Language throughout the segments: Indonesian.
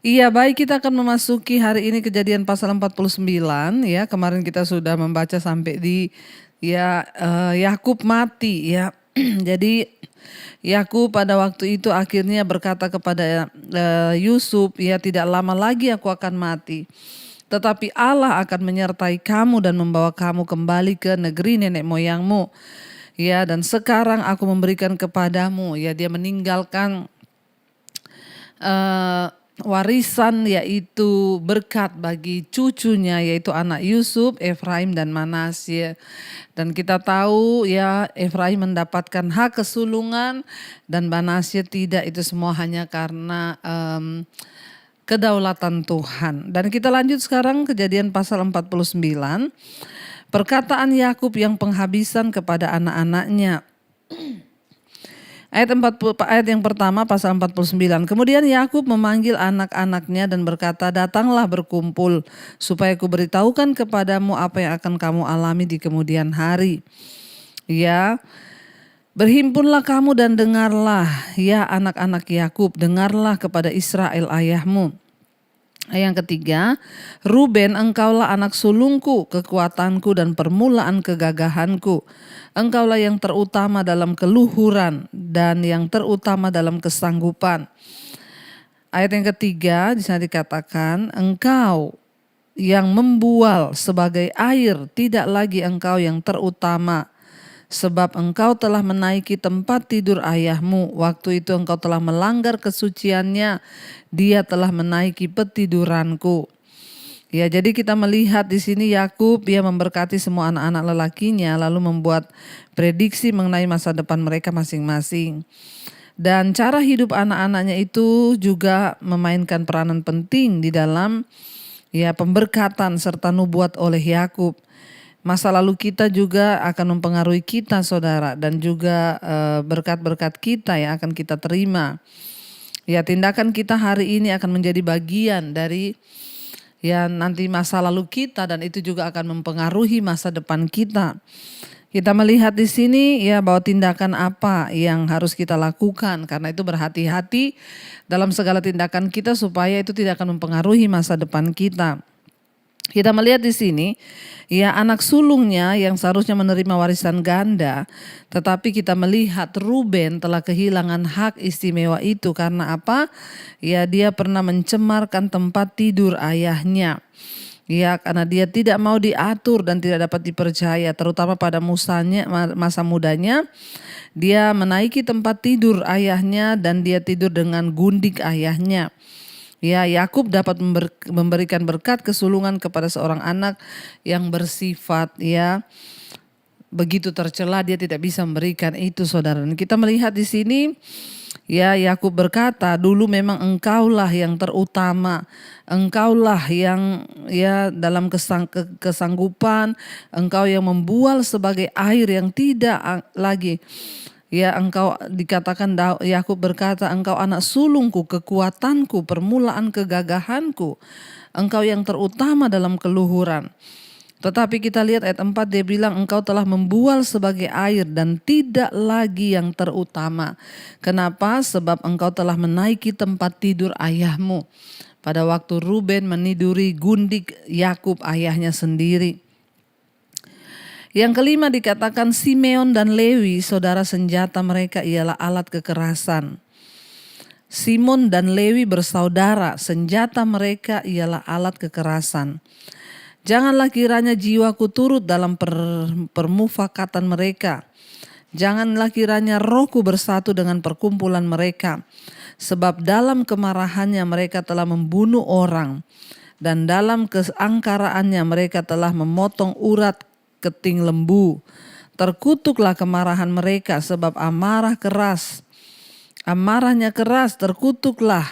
Iya, baik, kita akan memasuki hari ini Kejadian pasal 49 ya. Kemarin kita sudah membaca sampai di Yakub mati ya. Jadi Yakub pada waktu itu akhirnya berkata kepada Yusuf, ya, tidak lama lagi aku akan mati. Tetapi Allah akan menyertai kamu dan membawa kamu kembali ke negeri nenek moyangmu. Ya, dan sekarang aku memberikan kepadamu, ya, dia meninggalkan warisan, yaitu berkat bagi cucunya, yaitu anak Yusuf, Efraim dan Manasye. Dan kita tahu ya, Efraim mendapatkan hak kesulungan dan Manasye tidak. Itu semua hanya karena kedaulatan Tuhan. Dan kita lanjut sekarang Kejadian pasal 49. Perkataan Yakub yang penghabisan kepada anak-anaknya. Ayat yang pertama pasal 49. Kemudian Yakub memanggil anak-anaknya dan berkata, datanglah berkumpul supaya kuberitahukan kepadamu apa yang akan kamu alami di kemudian hari. Ya, berhimpunlah kamu dan dengarlah, ya anak-anak Yakub, dengarlah kepada Israel ayahmu. Yang ketiga, Ruben, engkaulah anak sulungku, kekuatanku dan permulaan kegagahanku. Engkaulah yang terutama dalam keluhuran dan yang terutama dalam kesanggupan. Ayat yang ketiga di sana dikatakan, engkau yang membual sebagai air, tidak lagi engkau yang terutama. Sebab engkau telah menaiki tempat tidur ayahmu. Waktu itu engkau telah melanggar kesuciannya. Dia telah menaiki petiduranku. Ya, jadi kita melihat di sini Yakub dia memberkati semua anak-anak lelakinya, lalu membuat prediksi mengenai masa depan mereka masing-masing. Dan cara hidup anak-anaknya itu juga memainkan peranan penting di dalam pemberkatan serta nubuat oleh Yakub. Masa lalu kita juga akan mempengaruhi kita, saudara, dan juga berkat-berkat kita yang akan kita terima. Ya, tindakan kita hari ini akan menjadi bagian dari nanti masa lalu kita, dan itu juga akan mempengaruhi masa depan kita. Kita melihat di sini bahwa tindakan apa yang harus kita lakukan, karena itu berhati-hati dalam segala tindakan kita supaya itu tidak akan mempengaruhi masa depan kita. Kita melihat di sini, anak sulungnya yang seharusnya menerima warisan ganda, tetapi kita melihat Ruben telah kehilangan hak istimewa itu karena apa? Ya, dia pernah mencemarkan tempat tidur ayahnya. Ya, karena dia tidak mau diatur dan tidak dapat dipercaya, terutama pada masa mudanya. Dia menaiki tempat tidur ayahnya dan dia tidur dengan gundik ayahnya. Ya, Yakub dapat memberikan berkat kesulungan kepada seorang anak yang bersifat begitu tercela, dia tidak bisa memberikan itu, saudara. Dan kita melihat di sini Yakub berkata, dulu memang engkaulah yang terutama, engkaulah yang dalam kesanggupan, engkau yang membual sebagai air yang tidak lagi. Ya, engkau dikatakan, Yakub berkata, engkau anak sulungku, kekuatanku, permulaan kegagahanku. Engkau yang terutama dalam keluhuran. Tetapi kita lihat ayat 4, dia bilang engkau telah membual sebagai air dan tidak lagi yang terutama. Kenapa? Sebab engkau telah menaiki tempat tidur ayahmu. Pada waktu Ruben meniduri gundik Yakub ayahnya sendiri. Yang kelima dikatakan Simeon dan Lewi, saudara, senjata mereka ialah alat kekerasan. Simon dan Lewi bersaudara, senjata mereka ialah alat kekerasan. Janganlah kiranya jiwaku turut dalam permufakatan mereka. Janganlah kiranya rohku bersatu dengan perkumpulan mereka. Sebab dalam kemarahannya mereka telah membunuh orang. Dan dalam keangkaraannya mereka telah memotong urat keting lembu. Terkutuklah kemarahan mereka sebab amarahnya keras, terkutuklah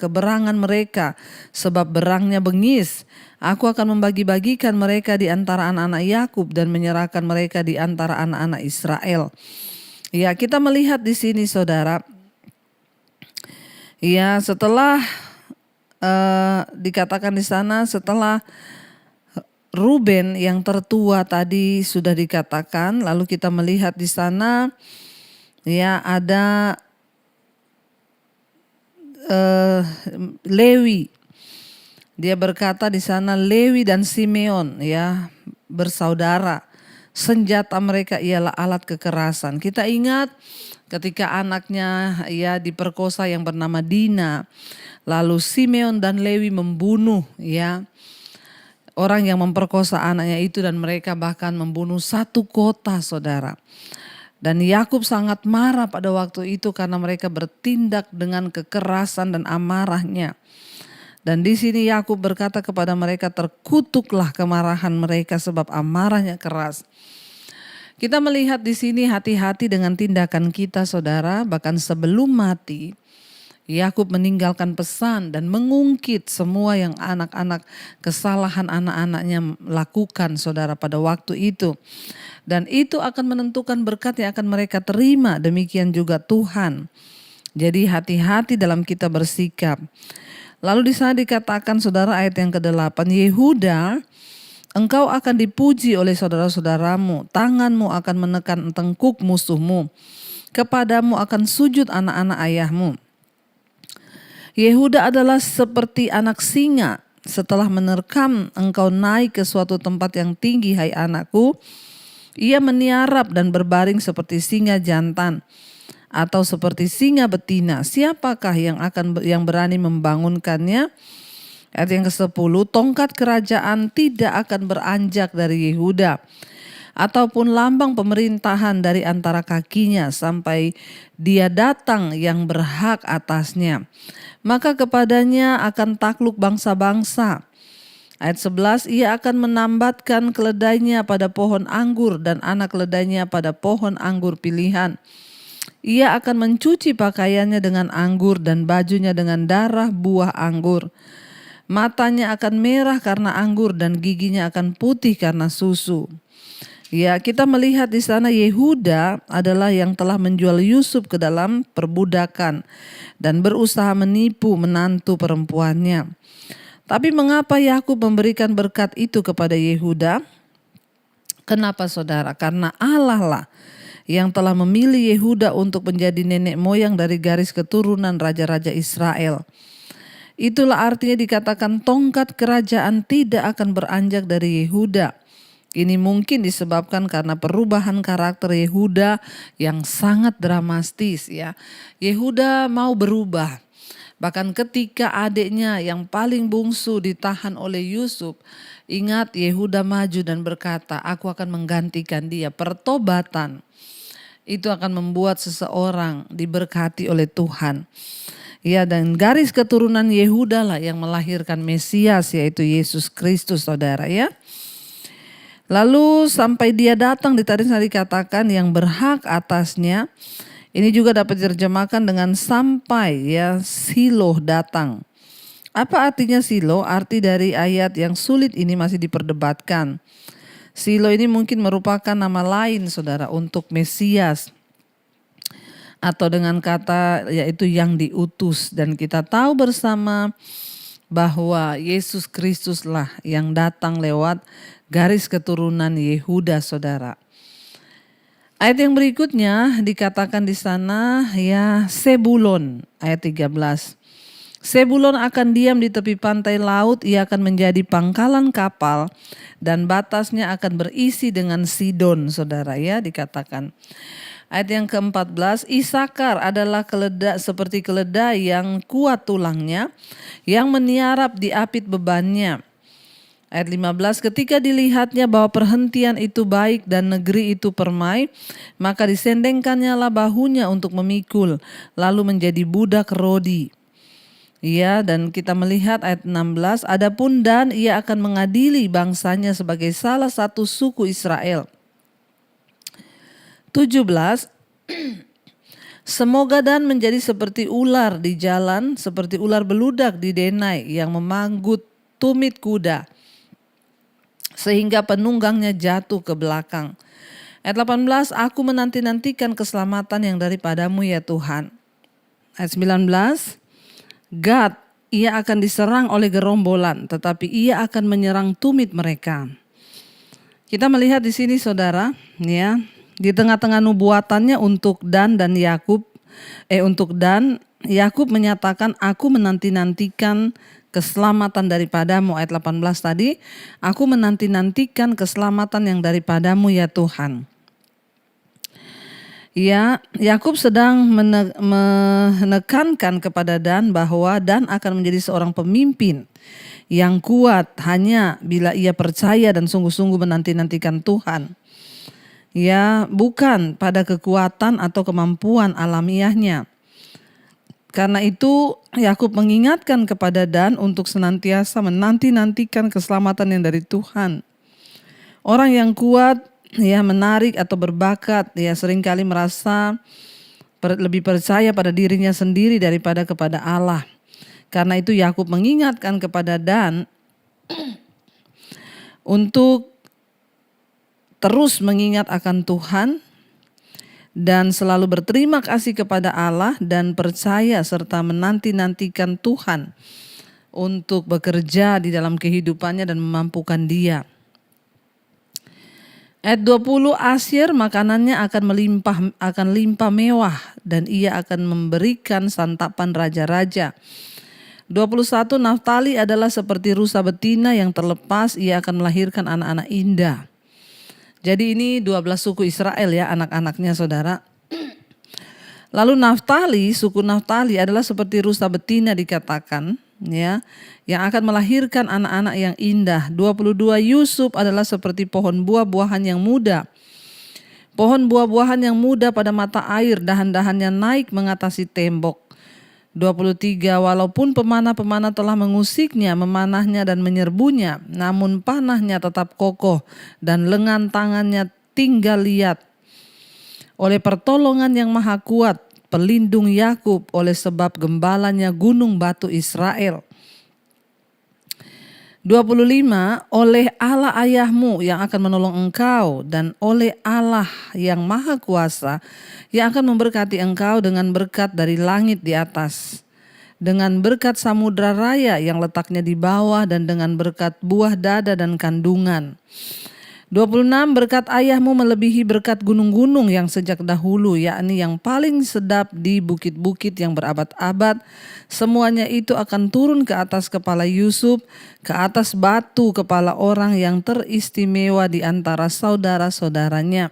keberangan mereka sebab berangnya bengis. Aku akan membagi-bagikan mereka di antara anak-anak Yakub dan menyerahkan mereka di antara anak-anak Israel. Ya, kita melihat di sini, saudara. Ya, setelah dikatakan di sana, setelah Ruben yang tertua tadi sudah dikatakan, lalu kita melihat di sana ada Lewi. Dia berkata di sana Lewi dan Simeon ya bersaudara. Senjata mereka ialah alat kekerasan. Kita ingat ketika anaknya ya diperkosa yang bernama Dina. Lalu Simeon dan Lewi membunuh ya orang yang memperkosa anaknya itu, dan mereka bahkan membunuh satu kota, saudara. Dan Yakub sangat marah pada waktu itu karena mereka bertindak dengan kekerasan dan amarahnya. Dan di sini Yakub berkata kepada mereka, terkutuklah kemarahan mereka sebab amarahnya keras. Kita melihat di sini hati-hati dengan tindakan kita, saudara. Bahkan sebelum mati, Yakub meninggalkan pesan dan mengungkit semua yang kesalahan anak-anaknya lakukan, saudara, pada waktu itu. Dan itu akan menentukan berkat yang akan mereka terima, demikian juga Tuhan. Jadi hati-hati dalam kita bersikap. Lalu di sana dikatakan, saudara, ayat yang ke-8, Yehuda, engkau akan dipuji oleh saudara-saudaramu, tanganmu akan menekan tengkuk musuhmu, kepadamu akan sujud anak-anak ayahmu. Yehuda adalah seperti anak singa, setelah menerkam engkau naik ke suatu tempat yang tinggi, hai anakku. Ia meniarap dan berbaring seperti singa jantan atau seperti singa betina. Siapakah yang berani membangunkannya? Ayat yang ke-10, tongkat kerajaan tidak akan beranjak dari Yehuda, ataupun lambang pemerintahan dari antara kakinya sampai dia datang yang berhak atasnya. Maka kepadanya akan takluk bangsa-bangsa. Ayat 11, ia akan menambatkan keledainya pada pohon anggur dan anak keledainya pada pohon anggur pilihan. Ia akan mencuci pakaiannya dengan anggur dan bajunya dengan darah buah anggur. Matanya akan merah karena anggur dan giginya akan putih karena susu. Ya, kita melihat di sana Yehuda adalah yang telah menjual Yusuf ke dalam perbudakan dan berusaha menipu menantu perempuannya. Tapi mengapa Yakub memberikan berkat itu kepada Yehuda? Kenapa, saudara? Karena Allah lah yang telah memilih Yehuda untuk menjadi nenek moyang dari garis keturunan raja-raja Israel. Itulah artinya dikatakan tongkat kerajaan tidak akan beranjak dari Yehuda. Ini mungkin disebabkan karena perubahan karakter Yehuda yang sangat dramatis ya. Yehuda mau berubah. Bahkan ketika adiknya yang paling bungsu ditahan oleh Yusuf, ingat Yehuda maju dan berkata, aku akan menggantikan dia. Pertobatan itu akan membuat seseorang diberkati oleh Tuhan. Ya, dan garis keturunan Yehuda lah yang melahirkan Mesias, yaitu Yesus Kristus, saudara ya. Lalu sampai dia datang, di tadi saya dikatakan yang berhak atasnya. Ini juga dapat diterjemahkan dengan sampai ya, Siloh datang. Apa artinya Siloh? Arti dari ayat yang sulit ini masih diperdebatkan. Siloh ini mungkin merupakan nama lain, saudara, untuk Mesias. Atau dengan kata yaitu yang diutus. Dan kita tahu bersama bahwa Yesus Kristuslah yang datang lewat garis keturunan Yehuda, saudara. Ayat yang berikutnya dikatakan di sana ya Sebulon, ayat 13. Sebulon akan diam di tepi pantai laut, ia akan menjadi pangkalan kapal dan batasnya akan berisi dengan Sidon, saudara ya, dikatakan. Ayat yang ke-14, Isakar adalah seperti keledai yang kuat tulangnya, yang meniarap di apit bebannya. Ayat 15, ketika dilihatnya bahwa perhentian itu baik dan negeri itu permai, maka disendengkannya lah bahunya untuk memikul, lalu menjadi budak Rodi. Ya, dan kita melihat ayat 16, adapun Dan ia akan mengadili bangsanya sebagai salah satu suku Israel. 17, semoga Dan menjadi seperti ular di jalan, seperti ular beludak di denai yang memanggut tumit kuda, sehingga penunggangnya jatuh ke belakang. Ayat 18, aku menanti-nantikan keselamatan yang daripadamu ya Tuhan. Ayat 19, Gad, ia akan diserang oleh gerombolan, tetapi ia akan menyerang tumit mereka. Kita melihat di sini, saudara, ya, di tengah-tengah nubuatannya untuk Dan dan Yakub, untuk Dan Yakub menyatakan, aku menanti-nantikan keselamatan daripadamu. Ayat 18 tadi, aku menanti-nantikan keselamatan yang daripadamu ya Tuhan. Ya, Yakub sedang menekankan kepada Dan bahwa Dan akan menjadi seorang pemimpin yang kuat hanya bila ia percaya dan sungguh-sungguh menanti-nantikan Tuhan. Ya, bukan pada kekuatan atau kemampuan alamiahnya. Karena itu Yakub mengingatkan kepada Dan untuk senantiasa menanti-nantikan keselamatan yang dari Tuhan. Orang yang kuat, ya, menarik atau berbakat, ya, seringkali merasa lebih percaya pada dirinya sendiri daripada kepada Allah. Karena itu Yakub mengingatkan kepada Dan untuk terus mengingat akan Tuhan dan selalu berterima kasih kepada Allah dan percaya serta menanti-nantikan Tuhan untuk bekerja di dalam kehidupannya dan memampukan dia. Ayat 20, Asyir makanannya akan limpah mewah dan ia akan memberikan santapan raja-raja. 21, Naftali adalah seperti rusa betina yang terlepas, ia akan melahirkan anak-anak indah. Jadi ini 12 suku Israel ya, anak-anaknya saudara. Lalu Naftali, suku Naftali adalah seperti rusa betina dikatakan, ya, yang akan melahirkan anak-anak yang indah. 22, Yusuf adalah seperti pohon buah-buahan yang muda. Pohon buah-buahan yang muda pada mata air, dahan-dahannya naik mengatasi tembok. 23, walaupun pemanah-pemanah telah mengusiknya, memanahnya dan menyerbunya, namun panahnya tetap kokoh dan lengan tangannya tinggal liat. Oleh pertolongan yang maha kuat, pelindung Yakub, oleh sebab gembalanya gunung batu Israel. 25, oleh Allah ayahmu yang akan menolong engkau dan oleh Allah yang maha kuasa yang akan memberkati engkau dengan berkat dari langit di atas, dengan berkat samudra raya yang letaknya di bawah dan dengan berkat buah dada dan kandungan. 26, berkat ayahmu melebihi berkat gunung-gunung yang sejak dahulu, yakni yang paling sedap di bukit-bukit yang berabad-abad. Semuanya itu akan turun ke atas kepala Yusuf, ke atas batu kepala orang yang teristimewa di antara saudara-saudaranya.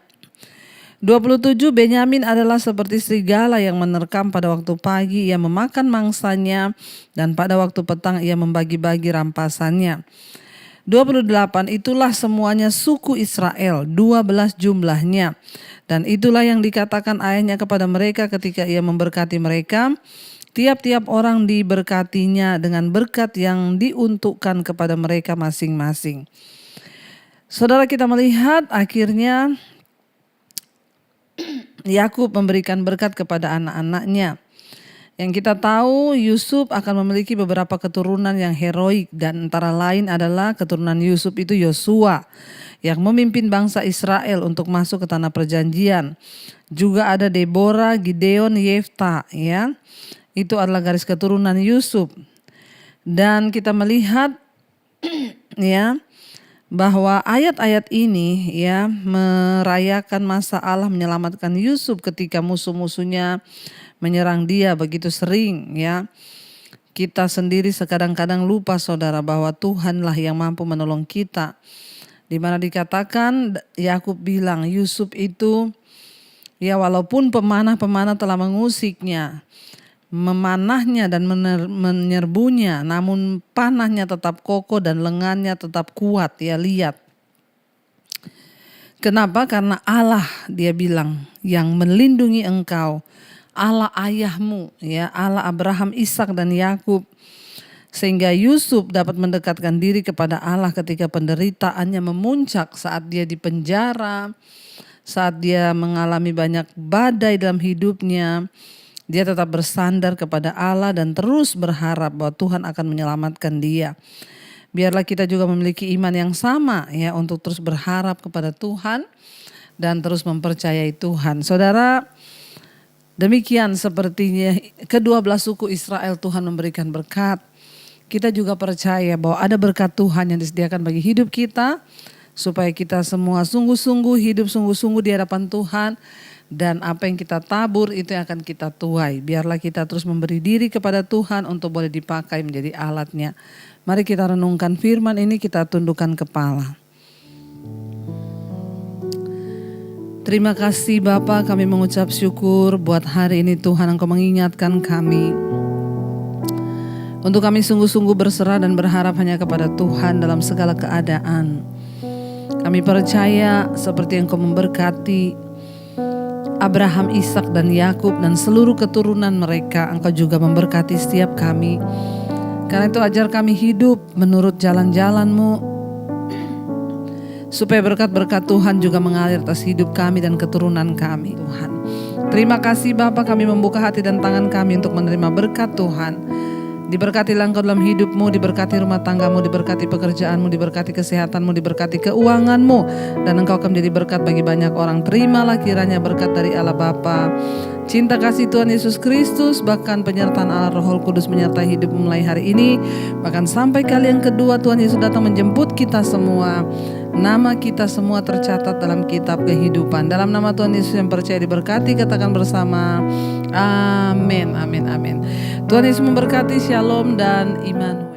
27, Benyamin adalah seperti serigala yang menerkam pada waktu pagi, ia memakan mangsanya, dan pada waktu petang ia membagi-bagi rampasannya. 28, itulah semuanya suku Israel, 12 jumlahnya. Dan itulah yang dikatakan ayahnya kepada mereka ketika ia memberkati mereka. Tiap-tiap orang diberkatinya dengan berkat yang diuntukkan kepada mereka masing-masing. Saudara, kita melihat akhirnya Yakub memberikan berkat kepada anak-anaknya. Yang kita tahu Yusuf akan memiliki beberapa keturunan yang heroik dan antara lain adalah keturunan Yusuf itu Yosua yang memimpin bangsa Israel untuk masuk ke tanah perjanjian. Juga ada Deborah, Gideon, Yefta, ya. Itu adalah garis keturunan Yusuf. Dan kita melihat ya bahwa ayat-ayat ini ya merayakan masa Allah menyelamatkan Yusuf ketika musuh-musuhnya menyerang dia begitu sering ya. Kita sendiri sekadang-kadang lupa saudara bahwa Tuhanlah yang mampu menolong kita. Di mana dikatakan Yakub bilang Yusuf itu ya walaupun pemanah-pemanah telah mengusiknya, memanahnya dan menyerbunya, namun panahnya tetap kokoh dan lengannya tetap kuat, ya lihat. Kenapa? Karena Allah, dia bilang, yang melindungi engkau, Allah ayahmu, ya Allah Abraham, Ishak dan Yakub. Sehingga Yusuf dapat mendekatkan diri kepada Allah ketika penderitaannya memuncak saat dia dipenjara, saat dia mengalami banyak badai dalam hidupnya. Dia tetap bersandar kepada Allah dan terus berharap bahwa Tuhan akan menyelamatkan dia. Biarlah kita juga memiliki iman yang sama ya untuk terus berharap kepada Tuhan dan terus mempercayai Tuhan. Saudara, demikian sepertinya kedua belas suku Israel Tuhan memberikan berkat. Kita juga percaya bahwa ada berkat Tuhan yang disediakan bagi hidup kita supaya kita semua sungguh-sungguh hidup sungguh-sungguh di hadapan Tuhan. Dan apa yang kita tabur itu yang akan kita tuai. Biarlah kita terus memberi diri kepada Tuhan untuk boleh dipakai menjadi alatnya. Mari kita renungkan firman ini, kita tundukkan kepala. Terima kasih Bapa, kami mengucap syukur buat hari ini Tuhan Engkau mengingatkan kami. Untuk kami sungguh-sungguh berserah dan berharap hanya kepada Tuhan dalam segala keadaan. Kami percaya seperti yang Engkau memberkati Abraham, Ishak dan Yakub dan seluruh keturunan mereka, Engkau juga memberkati setiap kami. Karena itu ajar kami hidup menurut jalan-jalan-Mu, supaya berkat-berkat Tuhan juga mengalir atas hidup kami dan keturunan kami, Tuhan. Terima kasih Bapa, kami membuka hati dan tangan kami untuk menerima berkat Tuhan. Diberkatilah Engkau dalam hidupmu, diberkati rumah tanggamu, diberkati pekerjaanmu, diberkati kesehatanmu, diberkati keuanganmu, dan Engkau akan menjadi berkat bagi banyak orang. Terimalah kiranya berkat dari Allah Bapa, cinta kasih Tuhan Yesus Kristus, bahkan penyertaan Allah Roh Kudus menyertai hidupmu mulai hari ini, bahkan sampai kali yang kedua Tuhan Yesus datang menjemput kita semua. Nama kita semua tercatat dalam kitab kehidupan. Dalam nama Tuhan Yesus yang percaya diberkati, katakan bersama, amin, amin, amin. Tuhan Yesus memberkati, shalom dan iman.